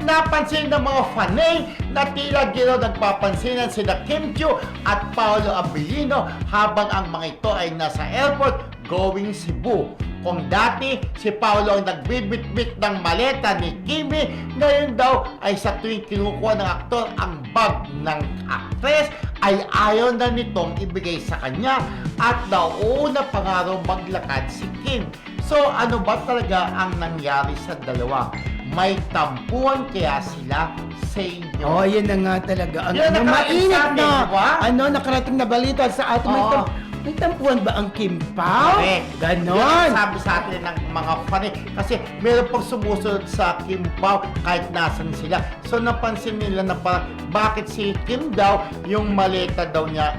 napansin ng mga fanay na tila di raw nagpapansinan sina Kim Chiu at Paolo Abilino habang ang mga ito ay nasa airport going Cebu. Kung dati si Paolo ang nagbibitbit ng maleta ni Kimi, ngayon daw ay sa tuwing kinukuha ng aktor ang bag ng actress ay ayaw na nitong ibigay sa kanya at nauuna pa nga raw maglakad si Kim. So ano ba talaga ang nangyari sa dalawa? May tampuan kaya sila sa inyo? Oh, yun na nga talaga. Yun ang nakarating sa atin, di ba? Nakarating na balita sa atin. Oo. May tampuan ba ang Kim Pao? Correct. Ganon. Yan ang sabi sa atin ng mga fan. Kasi meron pang sumusunod sa Kim Pao kahit nasan sila. So napansin nila na parang bakit si Kim daw, yung maleta daw niya,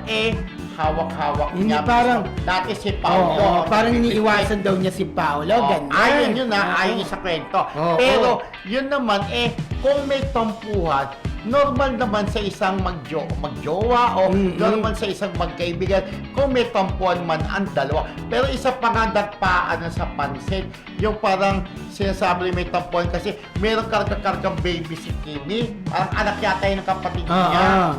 hawak-hawak Hindi, niya. parang- dati si Paolo. Parang iniiwasan daw niya si Paolo. Ganon. Ayun yun Oo. ayun yun sa kwento. Oo. Pero yun naman, kung may tampuhan, normal naman sa isang magjowa o normal sa isang magkaibigan kung may tampuhan man ang dalawa. Pero isa pa nga nagpaan sa pansin, yung parang sinasabi may tampuhan kasi meron karga-kargang baby si Kimi. Parang anak yata yun ng kapatid niya.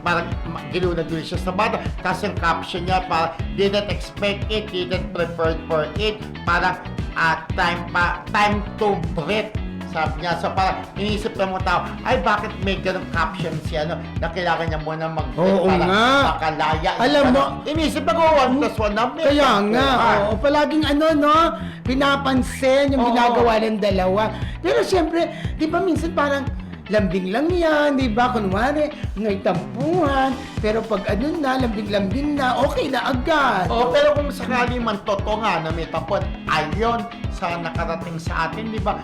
Parang ginunag siya sa bata. Kasi yung caption niya parang didn't expect it, didn't prepare for it. Parang time to breathe. Sabi niya, so parang iniisip ng mga tao, ay bakit may ganong caption siya, na kailangan niya muna Oo nga. makalaya. Alam mo, iniisip ako, 1+1 na may Kaya nga, tampuhan. palaging pinapansin yung ginagawa ng dalawa. Pero siyempre, di ba minsan parang lambing lang yan, di ba? Kunwari, may tampuhan, pero pag lambing-lambing na, okay na agad. Pero kung sakali man totoo nga na may tampuhan, ayon sa nakarating sa atin, di ba?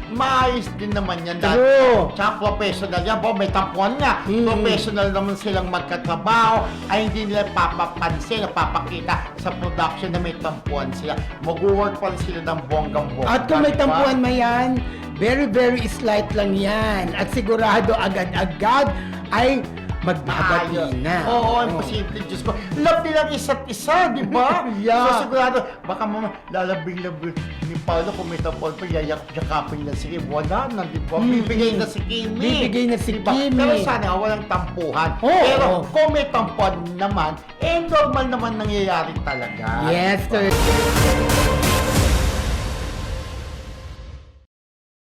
Maayos din naman yan. True. Tsaka professional yan. May tampuhan nga. Professional naman silang magkatrabaho. Ay hindi nila papapansin o papakita sa production na may tampuhan sila. Mag-work pa rin sila ng bonggang-bongga. At kung may di ba? tampuhan mo yan, very, very slight lang yan. At sigurado agad-agad ay magbabati na. Oo, imposible. Diyos ko. Love nilang isa't isa, di ba? Yeah. So sigurado, baka lalabing-labing ni Paolo kung may tampuhan pa, yakapin na si Kim. Wala na, di ba? Bibigay na si Kimi. Bibigay na si Diba? Kimi. Pero sana walang tampuhan. Oo. Pero kung may tampuhan naman, normal naman nangyayari talaga. Yes, sir.